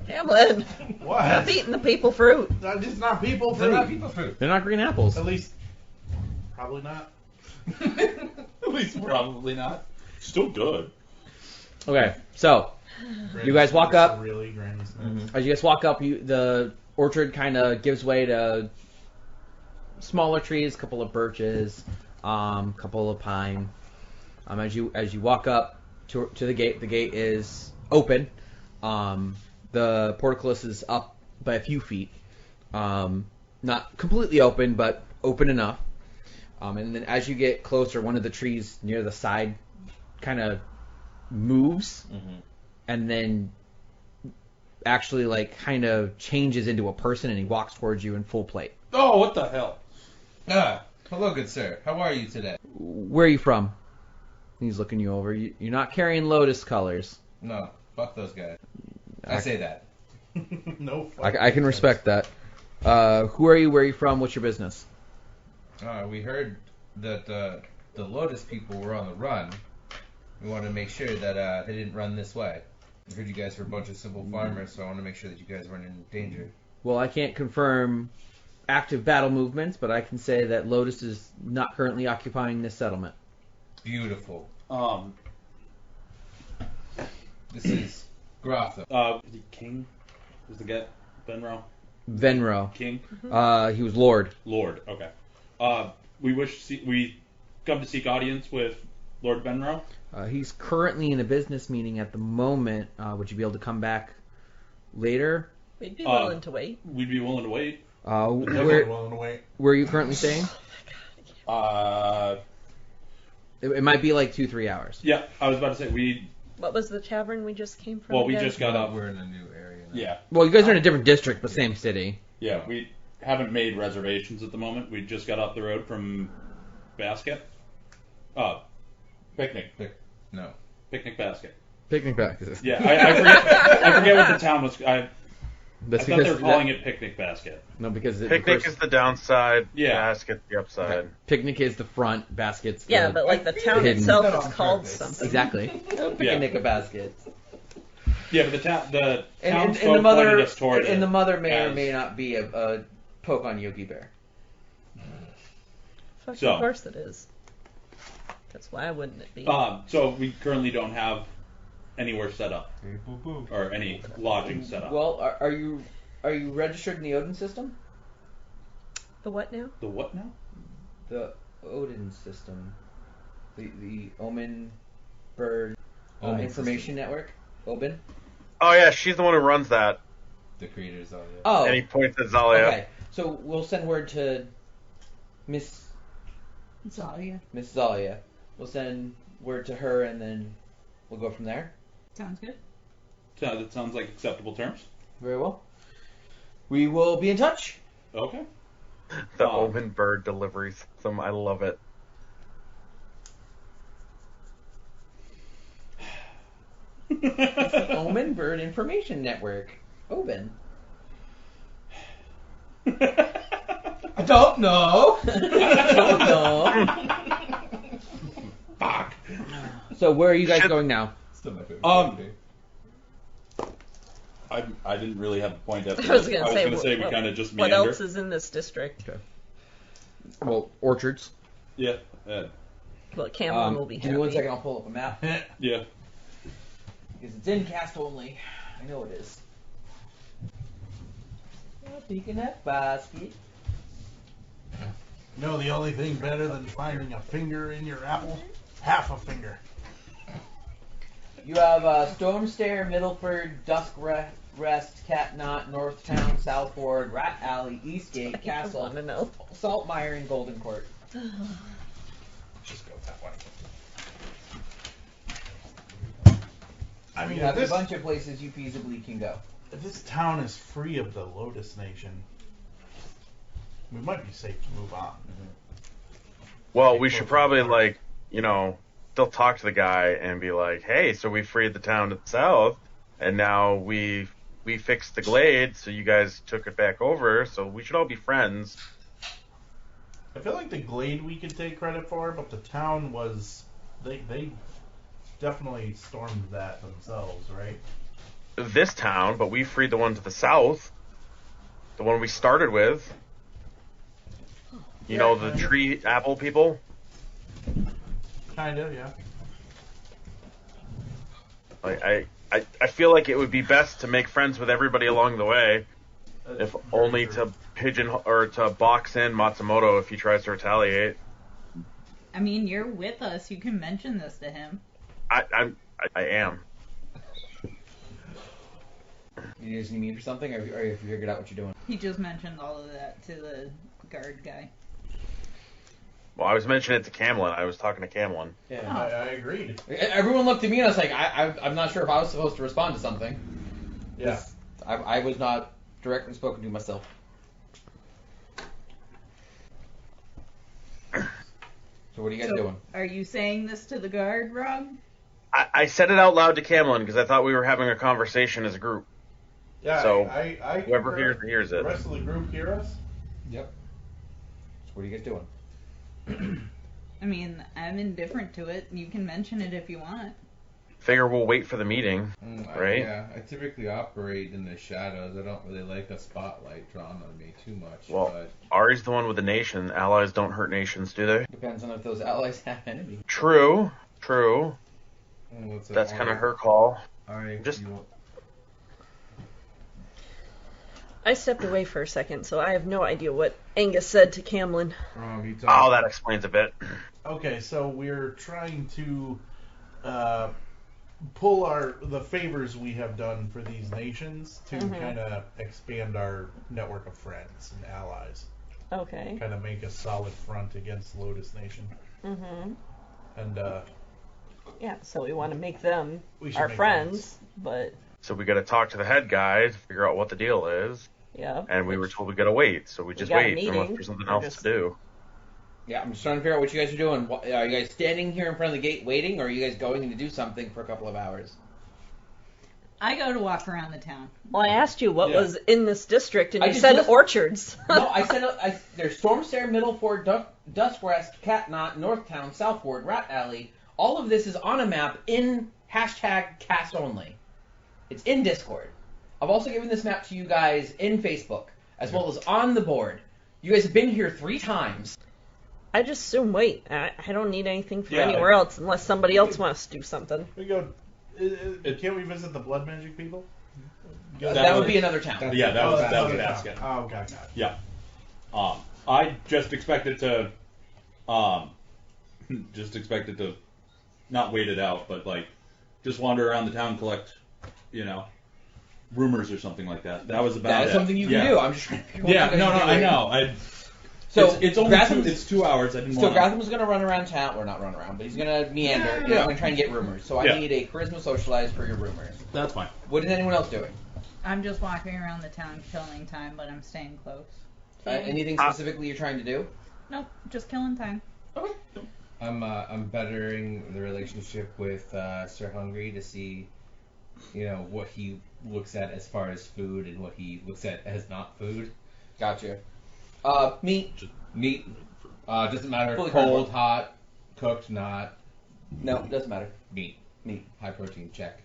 Hamlin, What? stop eating the people fruit. It's not people They're fruit. not people fruit. They're not green apples. At least, probably not. At least probably not. Still good. Okay, so you guys walk up. Really, Granny Smith. As you guys walk up, the orchard kind of gives way to smaller trees, a couple of birches, couple of pine. As you walk up to the gate is open. The portcullis is up by a few feet. Not completely open, but open enough. And then as you get closer, one of the trees near the side kind of moves, and then actually like kind of changes into a person, and he walks towards you in full plate. Oh, what the hell? Hello, good sir. How are you today? Where are you from? He's looking you over. You're not carrying Lotus colors. No, fuck those guys. I say that. No. I can respect that. Who are you? Where are you from? What's your business? We heard that the Lotus people were on the run. We wanted to make sure that they didn't run this way. I heard you guys were a bunch of simple farmers, so I want to make sure that you guys weren't in danger. Well, I can't confirm active battle movements, but I can say that Lotus is not currently occupying this settlement. Beautiful. This is Grotham. The king was the guy. Benro. Venro. King. He was Lord. Lord. Okay. We come to seek audience with Lord Benro. He's currently in a business meeting at the moment. Would you be able to come back later? We'd be willing to wait. We'd be willing to wait. Definitely willing to wait. Where are you currently staying? It might be like 2-3 hours. Yeah, I was about to say What was the tavern we just came from? Well, we again? just got up. We're in a new area now. Yeah. Well, you guys are in a different district, but same city. Yeah, we haven't made reservations at the moment. We just got off the road from Basket. Picnic. No. Picnic Basket. Picnic back. Yeah, I forget what the town was. I thought they were calling it Picnic Basket. No, because Picnic is the downside. Yeah. Basket the upside. Okay. Picnic is the front. Basket's Yeah, the but like the town hidden. itself is called something. Exactly. Picnic a basket. Yeah, but the And townsfolk the mother pointed us toward and it the mother may or as- may not be a poke on Yogi Bear. Fuck, So- of course it is. That's why wouldn't it be? So we currently don't have anywhere set up or any lodging set up. Well, are you registered in the Odin system? The what now? The what now? The Odin system, the Omen Bird Omen Information Network. Obin. Oh yeah, she's the one who runs that. The creators of it. Oh. And he points at Zalia. Okay, so we'll send word to Miss Zalia. We'll send word to her, and then we'll go from there. Sounds good. So that sounds like acceptable terms. Very well. We will be in touch. Okay. The Omen Bird delivery system. I love it. It's the Omen Bird Information Network. Obin. I don't know. Fuck. So where are you guys going now? Still my favorite. I didn't really have a point at the I was gonna say, we what- kind of just what meander. else is in this district? Okay. Well, orchards. Yeah. Well, Cameron will be Give me 1 happy. second. I'll pull up a map Yeah. because it's in cast only. I know it is. Speaking of basket. You know the only thing better than finding a finger in your apple? Half a finger. You have Stormstair, Middleford, Dusk Rest, Catnot, Northtown, Southward, Rat Alley, Eastgate, I Castle, want to know. Saltmire, and Golden Court. Just go that way. I mean, You have this, a bunch of places you feasibly can go. if this town is free of the Lotus Nation, we might be safe to move on. Well, we should probably still talk to the guy and be like, hey, so we freed the town to the south, and now we fixed the glade, so you guys took it back over, so we should all be friends. I feel like the glade we could take credit for, but the town was they definitely stormed that themselves, right? This town, but we freed the one to the south, the one we started with. You know, the tree apple people. Kind of, yeah. I feel like it would be best to make friends with everybody along the way, if Very only true. to to box in Matsumoto if he tries to retaliate. I mean, you're with us. You can mention this to him. I am. You just need me for something, or have you figured out what you're doing? He just mentioned all of that to the guard guy. Well, I was mentioning it to Camlin. I was talking to Camlin. Yeah. I agreed. Everyone looked at me and I was like, I'm not sure if I was supposed to respond to something. Yeah. I was not directly spoken to myself. So what are you guys doing? Are you saying this to the guard, Rob? I said it out loud to Camlin because I thought we were having a conversation as a group. Yeah, So, I whoever hears the it. rest of the group hear us? Yep. So what are you guys doing? I mean, I'm indifferent to it. You can mention it if you want. figure we'll wait for the meeting, right? I typically operate in the shadows. I don't really like a spotlight drawn on me too much. Well, but Ari's the one with the nation. Allies don't hurt nations, do they? Depends on if those allies have enemies. True. what's That's kind of her call. Ari, Just- I stepped away for a second, so I have no idea what Angus said to Camlin. Oh, that explains a bit. Okay, so we're trying to pull the favors we have done for these nations to kind of expand our network of friends and allies. Okay. Kind of make a solid front against Lotus Nation. Mm-hmm. And Yeah, so we want to make them we should our make friends, but So we got to talk to the head guy to figure out what the deal is. yeah. And we were told we got to wait, so we just got a wait meeting. unless there's something We're else just- to do. Yeah, I'm just trying to figure out what you guys are doing. Are you guys standing here in front of the gate waiting, or are you guys going to do something for a couple of hours? I go to walk around the town. Well, I asked you what Yeah. was in this district, and I you just said listened. orchards. No, I said there's Stormstair, Middleford, Duskwest, Catnot, Northtown, Southward, Rat Alley. All of this is on a map in #cast only. It's in Discord. I've also given this map to you guys in Facebook, as well as on the board. You guys have been here 3 times. I just assume wait. I don't need anything from Yeah, anywhere else unless somebody else wants to do something. we go. Can't we visit the blood magic people? That would be another town. Yeah, that was another asking. town. Oh, got it. Yeah. I just expected to, not wait it out, but like, just wander around the town, collect, rumors or something like that. That was about That it. is something you can do. I'm just trying to figure out what you guys are I doing. know. So it's only Gratham's- it's 2 hours. I didn't So want. Gratham's going to run around town, or not run around, but he's going to meander. and Yeah. I'm going to try and get rumors. So I Yeah. need a charisma socialize for your rumors. That's fine. What is anyone else doing? I'm just walking around the town killing time, but I'm staying close. Anything specifically you're trying to do? Nope, just killing time. I'm bettering the relationship with Sir Hungry to see, what he looks at as far as food and what he looks at as not food. Gotcha. Meat. Meat. Doesn't matter. Fully Cold, carnivore. hot, cooked, not. No, doesn't matter. Meat. Meat. High protein. Check.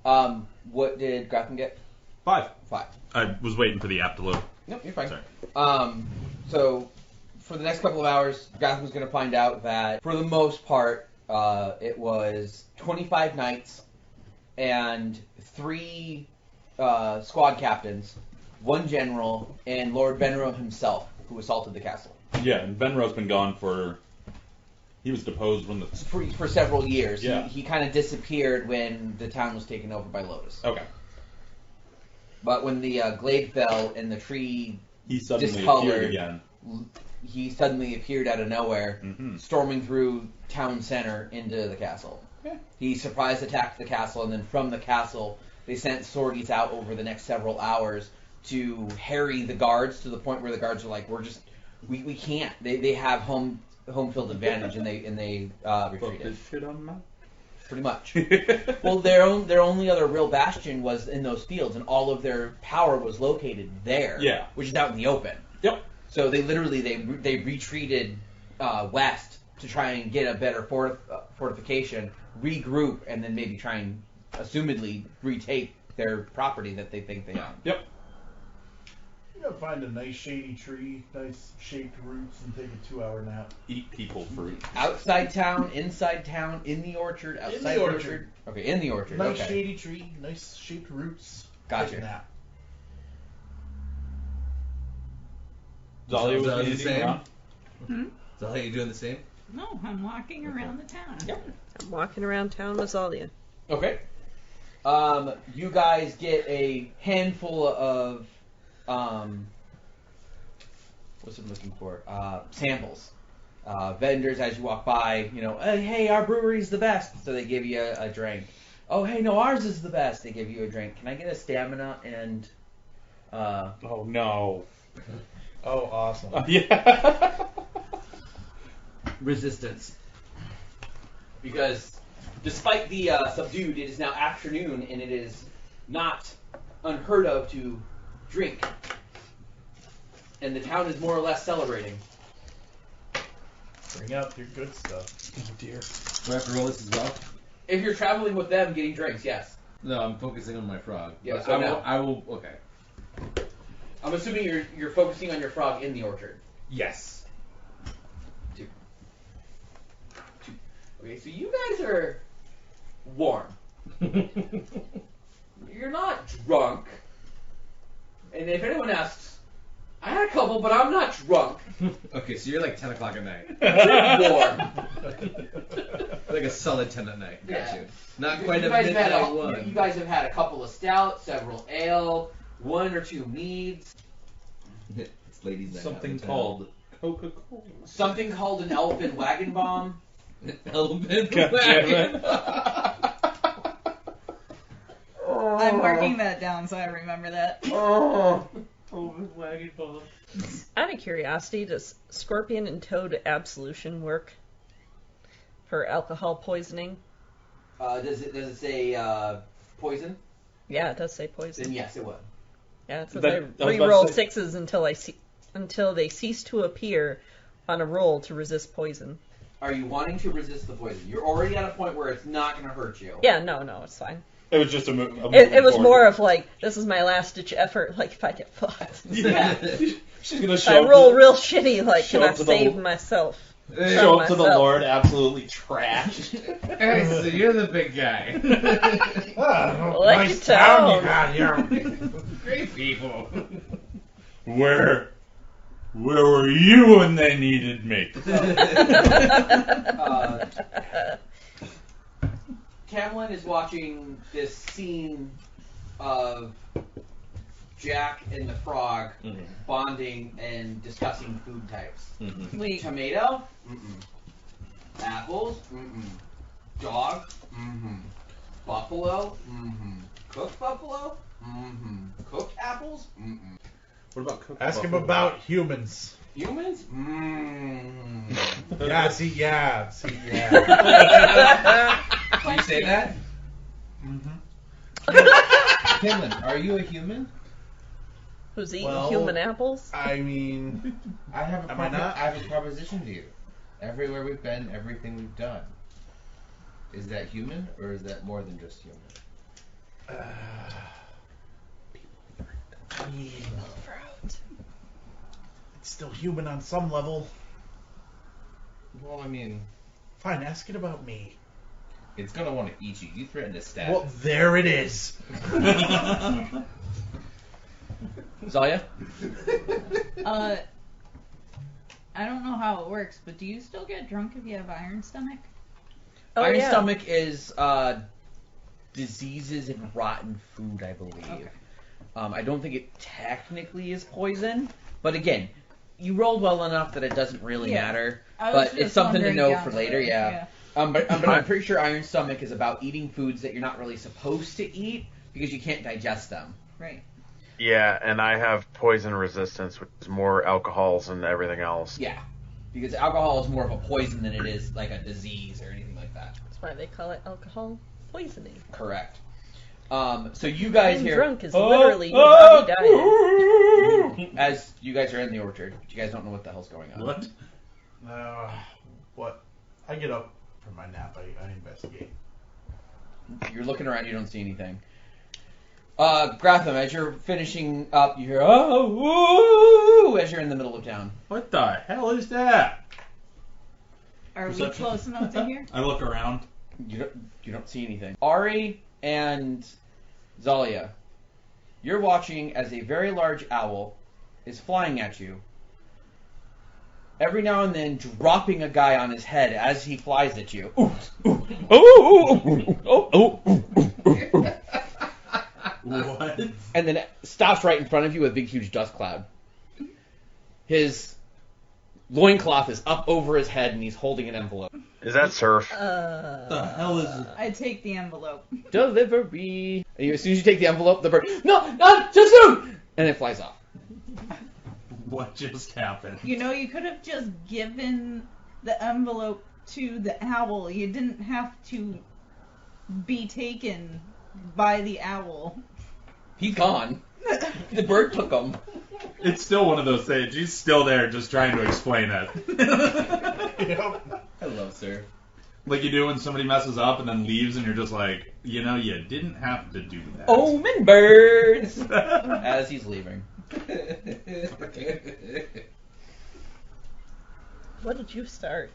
What did Gratham get? 5. 5. I was waiting for the app to load. Nope, you're fine. Sorry. So for the next couple of hours, Gratham's going to find out that for the most part, it was 25 knights and 3 squad captains, 1 general, and Lord Benro himself, who assaulted the castle Yeah, and Benro's been gone for. He was deposed when the. for several years. Yeah. He kind of disappeared when the town was taken over by Lotus. Okay. But when the glade fell and the tree He suddenly discolored, appeared again. he suddenly appeared out of nowhere, Mm-hmm. storming through town center into the castle. Yeah. He surprise attacked the castle, and then from the castle, they sent sorties out over the next several hours to harry the guards to the point where the guards are like, we can't. They have home field advantage, and they retreated. Shit on my. Pretty much. Well, their only other real bastion was in those fields, and all of their power was located there. Yeah. Which is out in the open. Yep. So they literally they retreated west to try and get a better fortification, regroup, and then maybe try and assumedly retake their property that they think they own. Yep. You gotta find a nice shady tree, nice shaped roots, and take a 2-hour nap. Eat people fruit. Outside town, inside town, in the orchard, outside the the orchard. Okay, in the orchard. Nice Okay. shady tree, nice shaped roots. Gotcha. Take a nap. Zalia was Is that the anything same? around? Is that how you doing the same? No, I'm walking around the town. Yep. I'm walking around town with Zalia. Okay. You guys get a handful of what's I'm looking for? Samples. Vendors as you walk by, hey, our brewery's the best, so they give you a drink. Oh, hey, no, ours is the best. They give you a drink. Can I get a stamina and Oh no. Oh, awesome. Yeah. resistance? Because despite the subdued, it is now afternoon, and it is not unheard of to drink. And the town is more or less celebrating. Bring out your good stuff. Do I have to roll this as well? If you're traveling with them, getting drinks, yes. No, I'm focusing on my frog. Yeah, But so I now- will. I will. Okay. I'm assuming you're focusing on your frog in the orchard. Yes. Two. Okay, so you guys are warm. You're not drunk. And if anyone asks, I had a couple, but I'm not drunk. Okay, so you're like 10 o'clock at night. You're warm. Like a solid 10 at night. Got Yeah. you. Not You quite a guys have had midnight a- one. You guys have had a couple of stouts, several ale, 1 or 2 meads, It's ladies' night. Something out in called Coca-Cola. something called an elfin wagon bomb. town. Elephant God damn it. I'm marking that down so I remember that. Out of curiosity, does scorpion and toad absolution work for alcohol poisoning? Does it say poison? Yeah, it does say poison. Then yes, it would. Yeah, it says That- I I was about to re-roll say- 6s until they cease to appear on a roll to resist poison. Are you wanting to resist the poison? You're already at a point where it's not going to hurt you. Yeah, no, it's fine. It was just a move. It was more of like, this is my last ditch effort, like if I get fucked. Yeah. She's gonna If show I roll up real shitty, like, show can I up to the- save myself? show up to the myself. Lord absolutely trashed. Hey, so you're the big guy. Like nice your town you town. got here. Great people. Where were you when they needed me? Tamlin is watching this scene of Jack and the frog bonding and discussing food types. Wait, Tomato? Mm-mm. Apples? Mm-mm. Dog? Mm-hmm. Buffalo? Mm-hmm. Cooked buffalo? Mm-hmm. Cooked apples? Mm-mm. What about cooked Ask him buffalo? about humans. Humans? Mmm. Yeah, see, yeah. Do you say that? Mm-hmm. Timlin, are you a human? Who's eating Well, human apples? I mean, I have a Am I not? I have a proposition to you. Everywhere we've been, everything we've done. Is that human or is that more than just human? it's still human on some level. Well, I mean, Fine, ask it about me. it's gonna want to eat you. You threatened to stab Well, there it is. Zalia? I don't know how it works, but do you still get drunk if you have iron stomach? Oh, Iron yeah. stomach is diseases and rotten food, I believe. Okay. I don't think it technically is poison, but again, you rolled well enough that it doesn't really Yeah. matter. I was But just it's something to wondering know down for the later, road, yeah. But I'm pretty sure iron stomach is about eating foods that you're not really supposed to eat because you can't digest them. Right. Yeah, and I have poison resistance, which is more alcohols and everything else. Yeah, because alcohol is more of a poison than it is like a disease or anything like that. That's why they call it alcohol poisoning. Correct. So you guys Being here, drunk is literally your body dying. as you guys are in the orchard, but you guys don't know what the hell's going on. What? What? I get up from my nap. I investigate. You're looking around, you don't see anything. Gratham, as you're finishing up, you hear, oh, woo, as you're in the middle of town. What the hell is that? Are Perception? we close enough to hear? I look around. You don't see anything. Ari and Zalia, you're watching as a very large owl is flying at you. Every now and then dropping a guy on his head as he flies at you. What? And then it stops right in front of you with a big huge dust cloud. His loincloth is up over his head and he's holding an envelope. Is that surf? The hell is? I take the envelope. Delivery. And as soon as you take the envelope, the bird, no, not too soon! And it flies off. What just happened? You know, you could have just given the envelope to the owl. You didn't have to be taken by the owl. He's gone. The bird took him. It's still one of those things. She's still there, just trying to explain it. Yep. Hello, sir. Like you do when somebody messes up and then leaves, and you're just like, you didn't have to do that. Omen birds! As he's leaving. What did you start?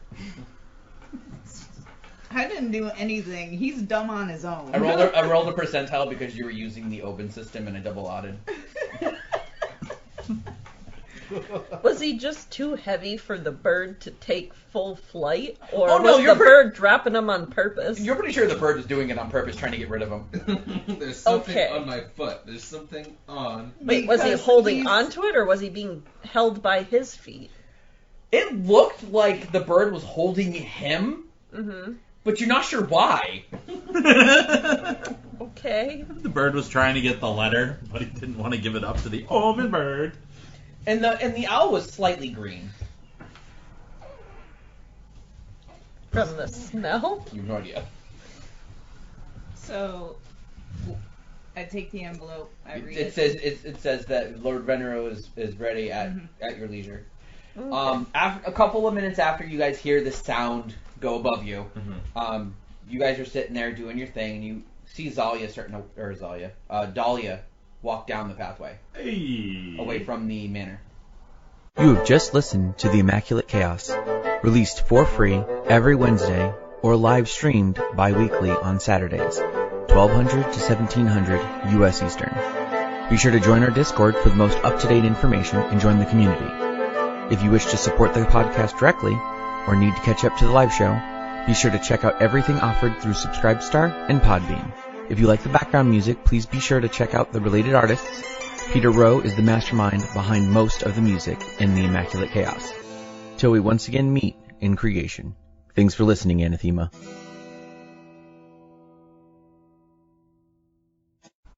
I didn't do anything. He's dumb on his own. I rolled a percentile because you were using the open system and I double odded. Was he just too heavy for the bird to take full flight? Or Oh, no, was you're the bird dropping him on purpose? You're pretty sure the bird was doing it on purpose, trying to get rid of him. There's something Okay. on my foot. There's something on. Wait, was he Because holding he's- onto it, or was he being held by his feet? It looked like the bird was holding him, Mm-hmm. but you're not sure why. Okay. The bird was trying to get the letter, but he didn't want to give it up to the omen bird. And the owl was slightly green. From the smell? You have no idea. So, I take the envelope. I read It says that Lord Venero is ready at your leisure. Okay. After a couple of minutes after you guys hear the sound go above you, you guys are sitting there doing your thing, and you see Dahlia walk down the pathway Hey. away from the manor. You have just listened to The Immaculate Chaos, released for free every Wednesday or live streamed bi-weekly on Saturdays, 1200 to 1700 U.S. Eastern. Be sure to join our Discord for the most up-to-date information and join the community. If you wish to support the podcast directly or need to catch up to the live show, be sure to check out everything offered through Subscribestar and Podbean. If you like the background music, please be sure to check out the related artists. Peter Rowe is the mastermind behind most of the music in The Immaculate Chaos. Till we once again meet in creation. Thanks for listening, Anathema.